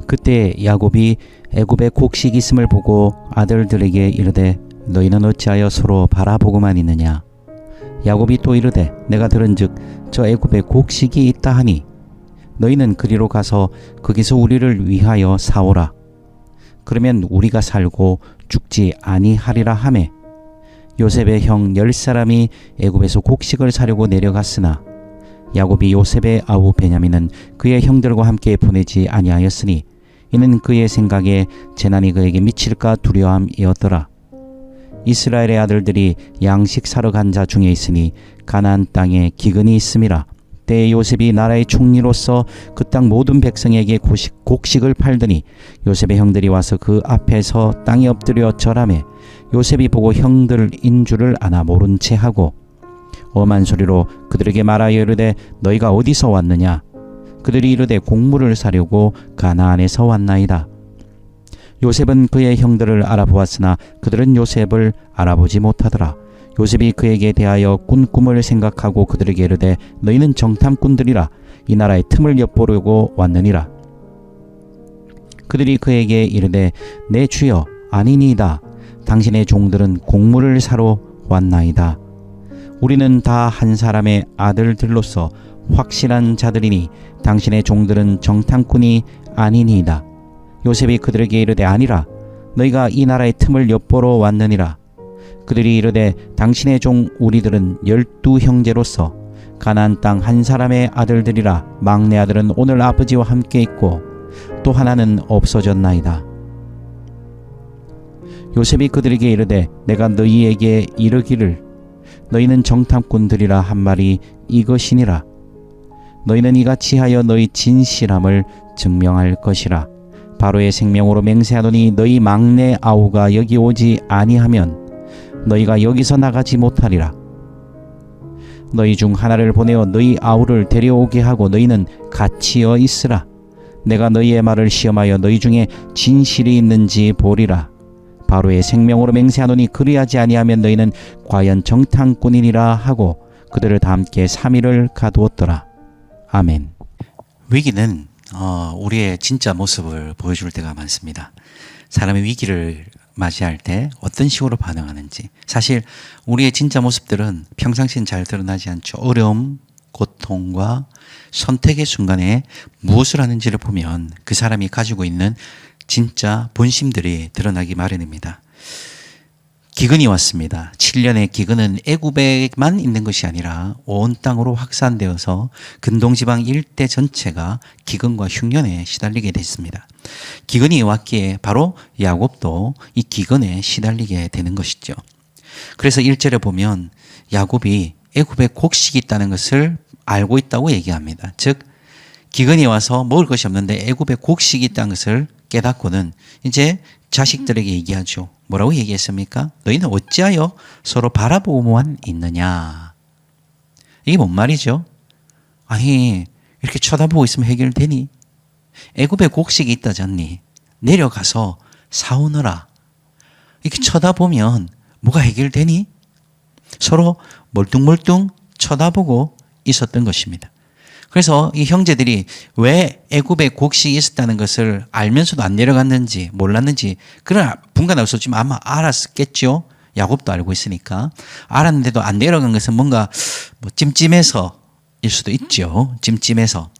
그때 야곱이 애굽에 곡식이 있음을 보고 아들들에게 이르되 너희는 어찌하여 서로 바라보고만 있느냐. 야곱이 또 이르되 내가 들은즉 저 애굽에 곡식이 있다 하니 너희는 그리로 가서 거기서 우리를 위하여 사오라. 그러면 우리가 살고 죽지 아니하리라 하매 요셉의 형 10사람이 애굽에서 곡식을 사려고 내려갔으나 야곱이 요셉의 아우 베냐민은 그의 형들과 함께 보내지 아니하였으니 이는 그의 생각에 재난이 그에게 미칠까 두려움이었더라. 이스라엘의 아들들이 양식 사러 간 자 중에 있으니 가나안 땅에 기근이 있음이라. 때에 요셉이 나라의 총리로서 그 땅 모든 백성에게 곡식을 팔더니 요셉의 형들이 와서 그 앞에서 땅에 엎드려 절하매 요셉이 보고 형들인 줄을 아나 모른 채 하고 엄한 소리로 그들에게 말하여 이르되 너희가 어디서 왔느냐. 그들이 이르되 곡물을 사려고 가나안에서 왔나이다. 요셉은 그의 형들을 알아보았으나 그들은 요셉을 알아보지 못하더라. 요셉이 그에게 대하여 꾼 꿈을 생각하고 그들에게 이르되 너희는 정탐꾼들이라. 이 나라의 틈을 엿보려고 왔느니라. 그들이 그에게 이르되 내 주여 아니니이다. 당신의 종들은 곡물을 사러 왔나이다. 우리는 다 한 사람의 아들들로서 확실한 자들이니 당신의 종들은 정탐꾼이 아니니이다. 요셉이 그들에게 이르되 아니라 너희가 이 나라의 틈을 엿보러 왔느니라. 그들이 이르되 당신의 종 우리들은 12형제로서 가나안 땅 한 사람의 아들들이라. 막내 아들은 오늘 아버지와 함께 있고 또 하나는 없어졌나이다. 요셉이 그들에게 이르되 내가 너희에게 이르기를 너희는 정탐꾼들이라 한 말이 이것이니라. 너희는 이같이 하여 너희 진실함을 증명할 것이라. 바로의 생명으로 맹세하노니 너희 막내 아우가 여기 오지 아니하면 너희가 여기서 나가지 못하리라. 너희 중 하나를 보내어 너희 아우를 데려오게 하고 너희는 갇히어 있으라. 내가 너희의 말을 시험하여 너희 중에 진실이 있는지 보리라. 바로의 생명으로 맹세하노니 그리하지 아니하면 너희는 과연 정탐꾼이니라 하고 그들을 다 함께 3일을 가두었더라. 아멘. 위기는 우리의 진짜 모습을 보여줄 때가 많습니다. 사람이 위기를 맞이할 때 어떤 식으로 반응하는지. 사실 우리의 진짜 모습들은 평상시엔 잘 드러나지 않죠. 어려움, 고통과 선택의 순간에 무엇을 하는지를 보면 그 사람이 가지고 있는 진짜 본심들이 드러나기 마련입니다. 기근이 왔습니다. 7년의 기근은 애굽에만 있는 것이 아니라 온 땅으로 확산되어서 근동지방 일대 전체가 기근과 흉년에 시달리게 됐습니다. 기근이 왔기에 바로 야곱도 이 기근에 시달리게 되는 것이죠. 그래서 1절에 보면 야곱이 애굽에 곡식이 있다는 것을 알고 있다고 얘기합니다. 즉 기근이 와서 먹을 것이 없는데 애굽에 곡식이 있다는 것을 깨닫고는 이제 자식들에게 얘기하죠. 뭐라고 얘기했습니까? 너희는 어찌하여 서로 바라보고만 있느냐. 이게 뭔 말이죠? 아니 이렇게 쳐다보고 있으면 해결되니? 애굽에 곡식이 있다잖니. 내려가서 사오너라. 이렇게 쳐다보면 뭐가 해결되니? 서로 멀뚱멀뚱 쳐다보고 있었던 것입니다. 그래서 이 형제들이 왜 애굽에 곡식이 있었다는 것을 알면서도 안 내려갔는지 몰랐는지 그런 분간할 수 없지만 아마 알았겠죠. 야곱도 알고 있으니까. 알았는데도 안 내려간 것은 뭔가 찜찜해서일 수도 있죠. 찜찜해서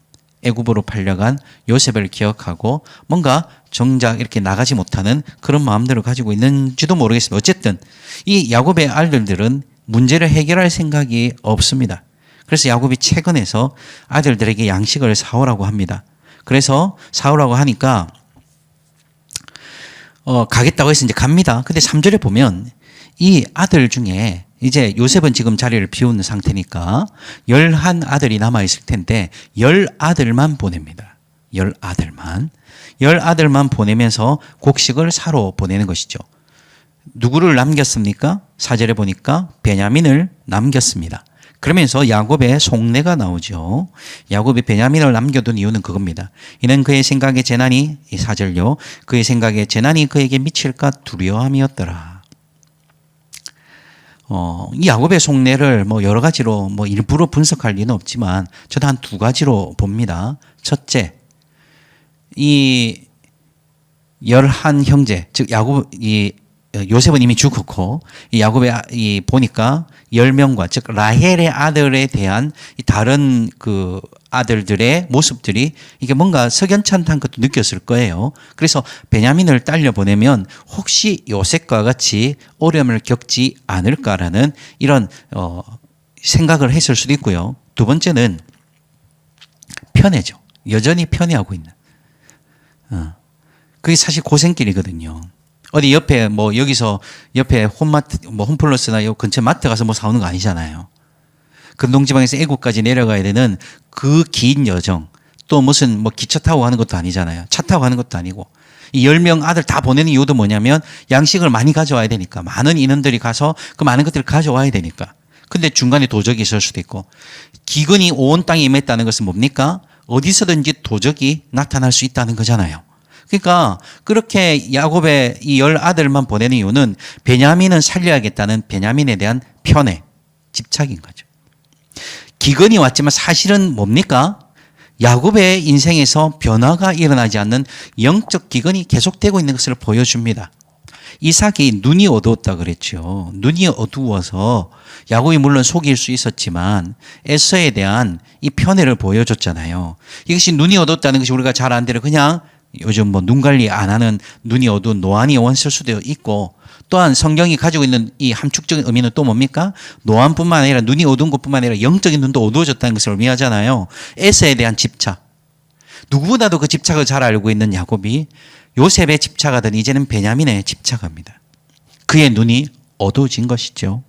애굽으로 팔려간 요셉을 기억하고 뭔가 정작 이렇게 나가지 못하는 그런 마음들을 가지고 있는지도 모르겠습니다. 어쨌든 이 야곱의 아들들은 문제를 해결할 생각이 없습니다. 그래서 야곱이 채근해서 아들들에게 양식을 사오라고 합니다. 그래서 사오라고 하니까 가겠다고 해서 이제 갑니다. 근데 3절에 보면 이 아들 중에 이제 요셉은 지금 자리를 비우는 상태니까 11아들이 남아있을 텐데 10아들만 보냅니다. 10아들만 보내면서 곡식을 사러 보내는 것이죠. 누구를 남겼습니까? 4절에 보니까 베냐민을 남겼습니다. 그러면서 야곱의 속내가 나오죠. 야곱이 베냐민을 남겨둔 이유는 그겁니다. 이는 그의 생각에 재난이, 이 4절요. 그의 생각에 재난이 그에게 미칠까 두려움이었더라. 이 야곱의 속내를 여러 가지로 일부러 분석할 리는 없지만 저도 한 2가지로 봅니다. 첫째, 이 열한 형제, 즉 야곱 이 요셉은 이미 죽었고 이 야곱의 이 보니까 10명과 즉 라헬의 아들에 대한 이 다른 그 아들들의 모습들이 이게 뭔가 석연찮다는 것도 느꼈을 거예요. 그래서 베냐민을 딸려 보내면 혹시 요셉과 같이 어려움을 겪지 않을까라는 이런 생각을 했을 수도 있고요. 두 번째는 편애죠. 여전히 편애하고 있는. 그게 사실 고생길이거든요. 어디 옆에 뭐 여기서 옆에 홈마트 뭐 홈플러스나 요 근처 마트 가서 뭐 사오는 거 아니잖아요. 근동지방에서 애국까지 내려가야 되는 그 긴 여정, 또 무슨 뭐 기차 타고 가는 것도 아니잖아요. 차 타고 가는 것도 아니고. 이 10명 아들 다 보내는 이유도 뭐냐면 양식을 많이 가져와야 되니까. 많은 인원들이 가서 그 많은 것들을 가져와야 되니까. 근데 중간에 도적이 있을 수도 있고. 기근이 온 땅에 임했다는 것은 뭡니까? 어디서든지 도적이 나타날 수 있다는 거잖아요. 그러니까 그렇게 야곱의 이 10아들만 보내는 이유는 베냐민은 살려야겠다는 베냐민에 대한 편애, 집착인 거죠. 기근이 왔지만 사실은 뭡니까? 야곱의 인생에서 변화가 일어나지 않는 영적 기근이 계속되고 있는 것을 보여줍니다. 이삭이 눈이 어두웠다 그랬죠. 눈이 어두워서 야곱이 물론 속일 수 있었지만 에서에 대한 이 편애를 보여줬잖아요. 이것이 눈이 어두웠다는 것이 우리가 잘 아는 대로 그냥 요즘 뭐 눈 관리 안 하는 눈이 어두운 노안이 왔을 수도 있고, 또한 성경이 가지고 있는 이 함축적인 의미는 또 뭡니까? 노안뿐만 아니라 눈이 어두운 것뿐만 아니라 영적인 눈도 어두워졌다는 것을 의미하잖아요. 에서에 대한 집착. 누구보다도 그 집착을 잘 알고 있는 야곱이 요셉에 집착하던 이제는 베냐민에 집착합니다. 그의 눈이 어두워진 것이죠.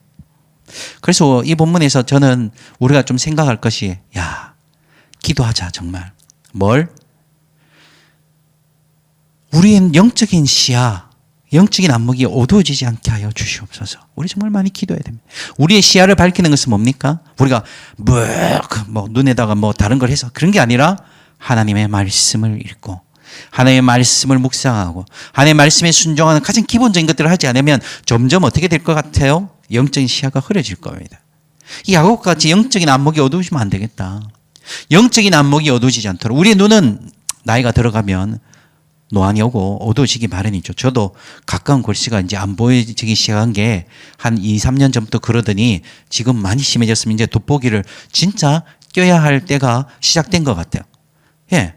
그래서 이 본문에서 저는 우리가 좀 생각할 것이, 야, 기도하자 정말. 뭘? 우리의 영적인 시야, 영적인 안목이 어두워지지 않게 하여 주시옵소서. 우리 정말 많이 기도해야 됩니다. 우리의 시야를 밝히는 것은 뭡니까? 우리가 뭐 눈에다가 뭐 다른 걸 해서 그런 게 아니라 하나님의 말씀을 읽고 하나님의 말씀을 묵상하고 하나님의 말씀에 순종하는 가장 기본적인 것들을 하지 않으면 점점 어떻게 될 것 같아요? 영적인 시야가 흐려질 겁니다. 이 야곱같이 영적인 안목이 어두워지면 안 되겠다. 영적인 안목이 어두워지지 않도록 우리의 눈은 나이가 들어가면 노안이 오고 어두워지기 마련이죠. 저도 가까운 글씨가 이제 안 보여지기 시작한 게 한 2, 3년 전부터 그러더니 지금 많이 심해졌으면 이제 돋보기를 진짜 껴야 할 때가 시작된 것 같아요. 예.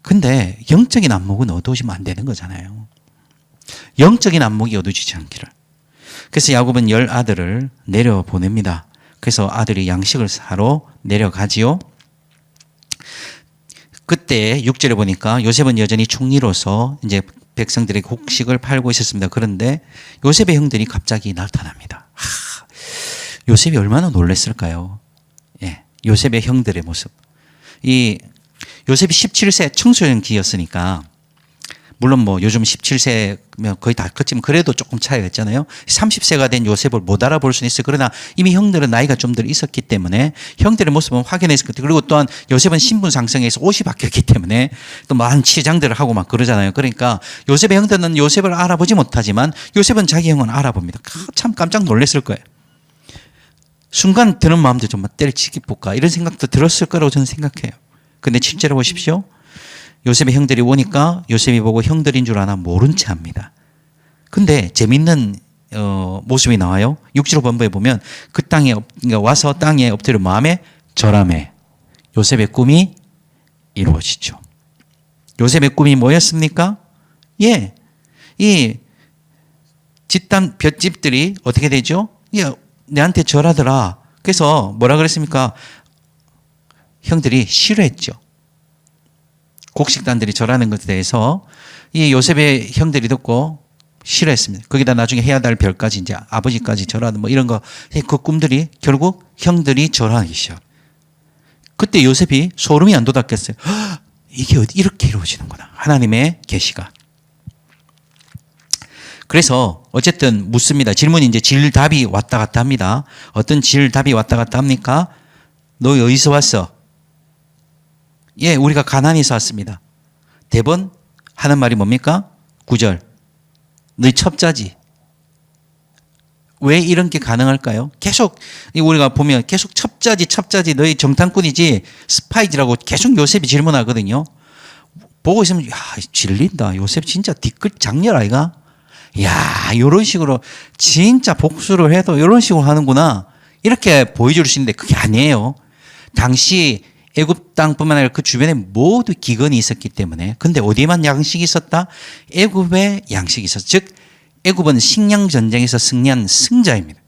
근데 영적인 안목은 어두워지면 안 되는 거잖아요. 영적인 안목이 어두워지지 않기를. 그래서 야곱은 10아들을 내려보냅니다. 그래서 아들이 양식을 사러 내려가지요. 그때 6절에 보니까 요셉은 여전히 총리로서 이제 백성들에게 곡식을 팔고 있었습니다. 그런데 요셉의 형들이 갑자기 나타납니다. 요셉이 얼마나 놀랐을까요? 예, 요셉의 형들의 모습. 이 요셉이 17세 청소년기였으니까 물론 뭐 요즘 17세면 거의 다 컸지만 그래도 조금 차이가 있잖아요. 30세가 된 요셉을 못 알아볼 수는 있어요. 그러나 이미 형들은 나이가 좀 더 있었기 때문에 형들의 모습은 확인했을 것 같아요. 그리고 또한 요셉은 신분 상승해서 옷이 바뀌었기 때문에 또 많은 치장들을 하고 막 그러잖아요. 그러니까 요셉의 형들은 요셉을 알아보지 못하지만 요셉은 자기 형은 알아봅니다. 참 깜짝 놀랐을 거예요. 순간 드는 마음도 좀 때려치기 볼까 이런 생각도 들었을 거라고 저는 생각해요. 근데 7절에 보십시오. 요셉의 형들이 오니까 요셉이 보고 형들인 줄 아나 모른 채 합니다. 근데 재밌는 모습이 나와요. 6절 본부에 보면 그 땅에 와서 땅에 엎드려 마음에 절하매 요셉의 꿈이 이루어지죠. 요셉의 꿈이 뭐였습니까? 예, 이 집단 볏집들이 어떻게 되죠? 예, 내한테 절하더라. 그래서 뭐라 그랬습니까? 형들이 싫어했죠. 곡식단들이 절하는 것에 대해서 이 요셉의 형들이 듣고 싫어했습니다. 거기다 나중에 해야 될 별까지 이제 아버지까지 절하는 뭐 이런 거 그 꿈들이 결국 형들이 절하기 시작. 그때 요셉이 소름이 안 돋았겠어요. 이게 이렇게 이루어지는구나. 하나님의 계시가. 그래서 어쨌든 묻습니다. 질문이 이제 질답이 왔다 갔다 합니다. 어떤 질답이 왔다 갔다 합니까? 너 어디서 왔어? 예, 우리가 가나안에서 왔습니다. 대번 하는 말이 뭡니까? 9절. 너희 첩자지. 왜 이런 게 가능할까요? 계속 우리가 보면 계속 첩자지 너희 정탐꾼이지 스파이지라고 계속 요셉이 질문하거든요. 보고 있으면 야, 질린다. 요셉 진짜 뒤끝 장렬 아이가? 야, 이런 식으로 진짜 복수를 해도 이런 식으로 하는구나. 이렇게 보여줄 수 있는데 그게 아니에요. 당시 애굽 땅뿐만 아니라 그 주변에 모두 기근이 있었기 때문에. 근데 어디에만 양식이 있었다? 애굽에 양식이 있었어. 즉 애굽은 식량 전쟁에서 승리한 승자입니다.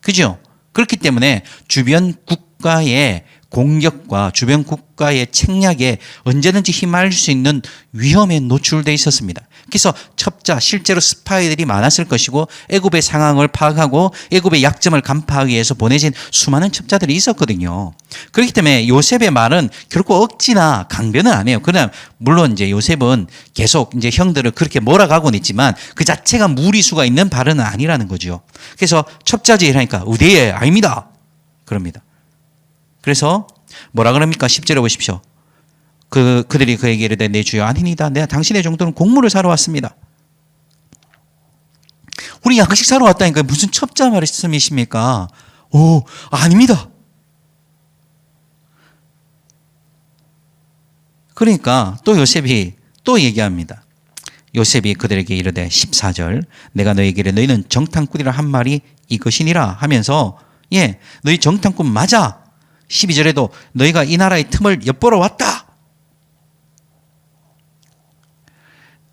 그죠? 그렇기 때문에 주변 국가의 공격과 주변 국가의 책략에 언제든지 휘말릴 수 있는 위험에 노출되어 있었습니다. 그래서 첩자, 실제로 스파이들이 많았을 것이고 애굽의 상황을 파악하고 애굽의 약점을 간파하기 위해서 보내진 수많은 첩자들이 있었거든요. 그렇기 때문에 요셉의 말은 결코 억지나 강변은 안 해요. 그러나 물론 이제 요셉은 계속 이제 형들을 그렇게 몰아가고는 있지만 그 자체가 무리수가 있는 발언은 아니라는 거죠. 그래서 첩자지 하니까 의대에 아닙니다. 그럽니다. 그래서 뭐라 그럽니까? 10절에 보십시오. 그들이 그에게 이르되 내 주여 아니니이다. 내가 당신의 종들은 곡물을 사러 왔습니다. 우리 양식 사러 왔다니까 무슨 첩자 말씀이십니까? 오, 아닙니다. 그러니까 또 요셉이 또 얘기합니다. 요셉이 그들에게 이르되 14절 내가 너에게 이르되 너희는 정탐꾼이라 한 말이 이것이니라 하면서 너희 정탐꾼 맞아. 12절에도 너희가 이 나라의 틈을 엿보러 왔다.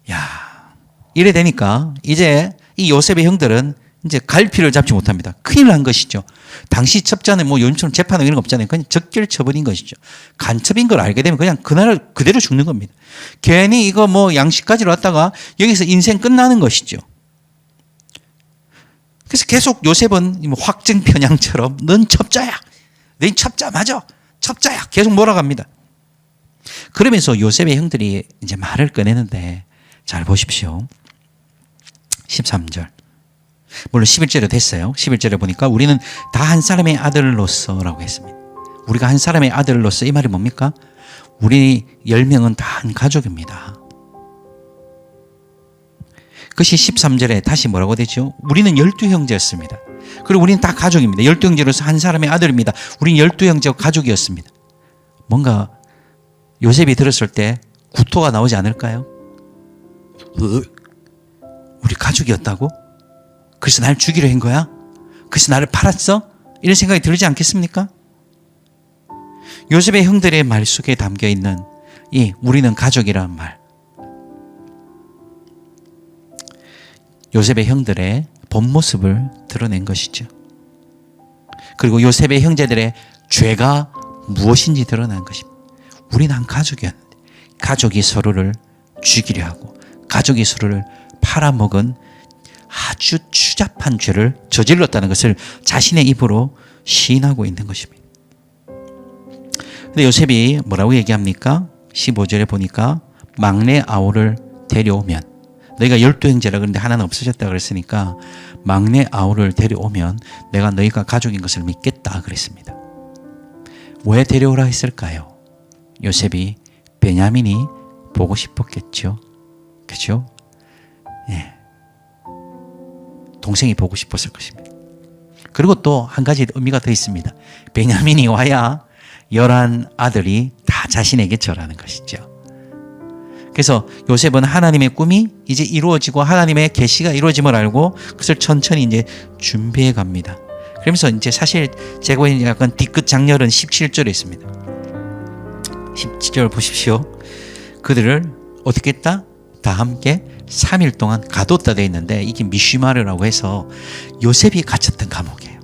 야, 이래 되니까 이제 이 요셉의 형들은 이제 갈피를 잡지 못합니다. 큰일 난 것이죠. 당시 첩자는 뭐 요즘처럼 재판하고 이런 거 없잖아요. 그냥 적결 처벌인 것이죠. 간첩인 걸 알게 되면 그냥 그날 그대로 죽는 겁니다. 괜히 이거 뭐 양식 가지러 왔다가 여기서 인생 끝나는 것이죠. 그래서 계속 요셉은 확증 편향처럼 넌 첩자야. 넌 첩자 맞아. 첩자야. 계속 몰아갑니다. 그러면서 요셉의 형들이 이제 말을 꺼내는데 잘 보십시오. 13절. 물론 11절에 됐어요. 11절에 보니까 우리는 다 한 사람의 아들로서라고 했습니다. 우리가 한 사람의 아들로서 이 말이 뭡니까? 우리 10명은 다 한 가족입니다. 그것이 13절에 다시 뭐라고 되죠? 우리는 12형제였습니다. 그리고 우리는 다 가족입니다. 12형제로서 한 사람의 아들입니다. 우리는 12형제와 가족이었습니다. 뭔가 요셉이 들었을 때 구토가 나오지 않을까요? 우리 가족이었다고? 그래서 날 죽이려 한 거야? 그래서 나를 팔았어? 이런 생각이 들지 않겠습니까? 요셉의 형들의 말 속에 담겨 있는 이 우리는 가족이라는 말, 요셉의 형들의 본 모습을 드러낸 것이죠. 그리고 요셉의 형제들의 죄가 무엇인지 드러난 것입니다. 우리는 한 가족이었는데 가족이 서로를 죽이려 하고 가족이 서로를 팔아먹은 아주 추잡한 죄를 저질렀다는 것을 자신의 입으로 시인하고 있는 것입니다. 근데 요셉이 뭐라고 얘기합니까? 15절에 보니까 막내 아우를 데려오면, 너희가 12형제라 그러는데 하나는 없어졌다 그랬으니까 막내 아우를 데려오면 내가 너희가 가족인 것을 믿겠다 그랬습니다. 왜 데려오라 했을까요? 요셉이 베냐민이 보고 싶었겠죠. 그렇죠? 예. 동생이 보고 싶었을 것입니다. 그리고 또 한 가지 의미가 더 있습니다. 베냐민이 와야 11 아들이 다 자신에게 절하는 것이죠. 그래서 요셉은 하나님의 꿈이 이제 이루어지고 하나님의 계시가 이루어짐을 알고 그것을 천천히 이제 준비해 갑니다. 그러면서 이제 사실 제가 약간 뒤끝 장렬은 17절에 있습니다. 17절 보십시오. 그들을 어떻게 했다? 다 함께 3일 동안 가뒀다 돼 있는데 이게 미쉬마르라고 해서 요셉이 갇혔던 감옥이에요.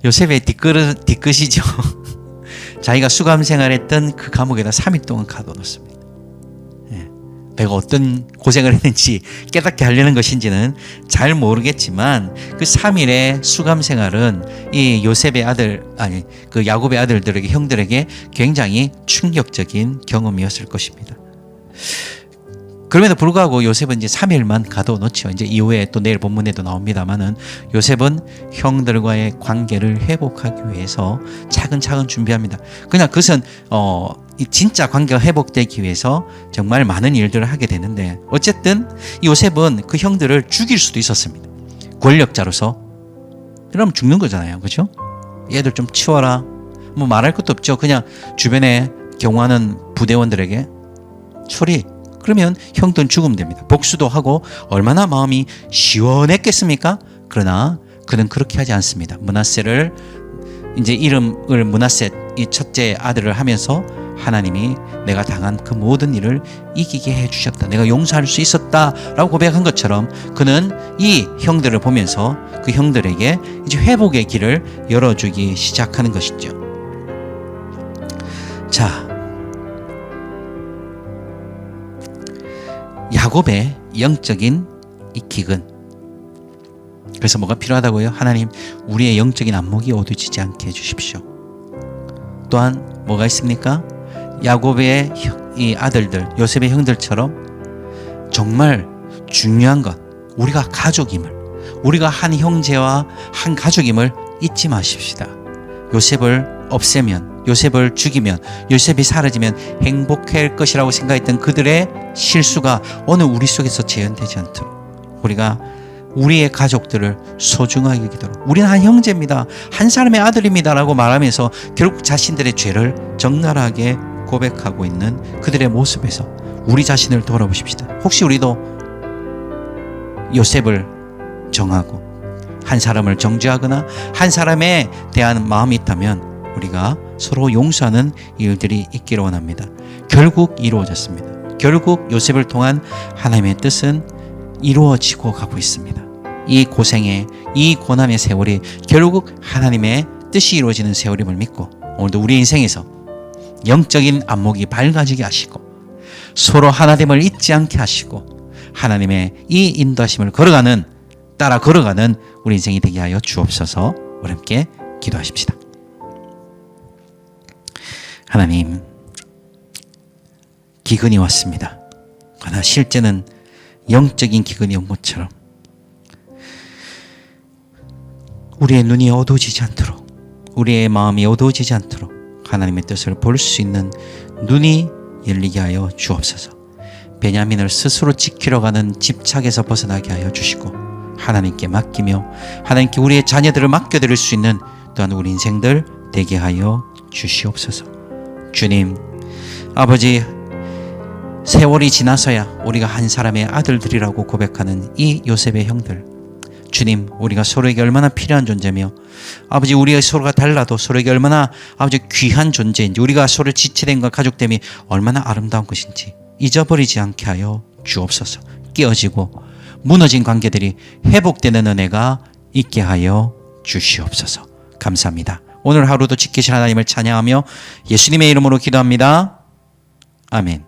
요셉의 뒤끝이죠. 자기가 수감 생활했던 그 감옥에다 3일 동안 가둬놓습니다. 내가 어떤 고생을 했는지 깨닫게 하려는 것인지는 잘 모르겠지만 그 3일의 수감 생활은 이 요셉의 아들, 그 야곱의 아들들에게, 형들에게 굉장히 충격적인 경험이었을 것입니다. 그럼에도 불구하고 요셉은 이제 3일만 가둬놓죠. 이제 이후에 또 내일 본문에도 나옵니다만은 요셉은 형들과의 관계를 회복하기 위해서 차근차근 준비합니다. 그냥 그것은 진짜 관계가 회복되기 위해서 정말 많은 일들을 하게 되는데, 어쨌든 요셉은 그 형들을 죽일 수도 있었습니다. 권력자로서. 그럼 죽는 거잖아요. 그렇죠? 얘들 좀 치워라. 뭐 말할 것도 없죠. 그냥 주변에 경호하는 부대원들에게 처리. 그러면 형들은 죽으면 됩니다. 복수도 하고 얼마나 마음이 시원했겠습니까? 그러나 그는 그렇게 하지 않습니다. 므낫세를 이제 이름을 므낫세 이 첫째 아들을 하면서 하나님이 내가 당한 그 모든 일을 이기게 해주셨다. 내가 용서할 수 있었다라고 고백한 것처럼 그는 이 형들을 보면서 그 형들에게 이제 회복의 길을 열어주기 시작하는 것이죠. 자, 야곱의 영적인 이 기근. 그래서 뭐가 필요하다고요? 하나님, 우리의 영적인 안목이 어두워지지 않게 해주십시오. 또한 뭐가 있습니까? 야곱의 이 아들들, 요셉의 형들처럼 정말 중요한 것, 우리가 가족임을, 우리가 한 형제와 한 가족임을 잊지 마십시다. 요셉을 없애면, 요셉을 죽이면, 요셉이 사라지면 행복할 것이라고 생각했던 그들의 실수가 오늘 우리 속에서 재현되지 않도록 우리가 우리의 가족들을 소중하게 여기도록, 우리는 한 형제입니다, 한 사람의 아들입니다 라고 말하면서 결국 자신들의 죄를 적나라하게 고백하고 있는 그들의 모습에서 우리 자신을 돌아보십시다. 혹시 우리도 요셉을 정하고 한 사람을 정죄하거나 한 사람에 대한 마음이 있다면 우리가 서로 용서하는 일들이 있기를 원합니다. 결국 이루어졌습니다. 결국 요셉을 통한 하나님의 뜻은 이루어지고 가고 있습니다. 이 고생의, 이 고난의 세월이 결국 하나님의 뜻이 이루어지는 세월임을 믿고 오늘도 우리 인생에서 영적인 안목이 밝아지게 하시고 서로 하나됨을 잊지 않게 하시고 하나님의 이 인도하심을 따라 걸어가는 우리 인생이 되게 하여 주옵소서. 우리 함께 기도하십시다. 하나님, 기근이 왔습니다. 그러나 실제는 영적인 기근이 온 것처럼 우리의 눈이 어두워지지 않도록, 우리의 마음이 어두워지지 않도록 하나님의 뜻을 볼 수 있는 눈이 열리게 하여 주옵소서. 베냐민을 스스로 지키러 가는 집착에서 벗어나게 하여 주시고 하나님께 맡기며 하나님께 우리의 자녀들을 맡겨드릴 수 있는 또한 우리 인생들 되게 하여 주시옵소서. 주님, 아버지, 세월이 지나서야 우리가 한 사람의 아들들이라고 고백하는 이 요셉의 형들, 주님, 우리가 서로에게 얼마나 필요한 존재며 아버지, 우리가 서로가 달라도 서로에게 얼마나 아버지 귀한 존재인지, 우리가 서로 지체됨과 가족됨이 얼마나 아름다운 것인지 잊어버리지 않게 하여 주옵소서. 깨어지고 무너진 관계들이 회복되는 은혜가 있게 하여 주시옵소서. 감사합니다. 오늘 하루도 지키신 하나님을 찬양하며 예수님의 이름으로 기도합니다. 아멘.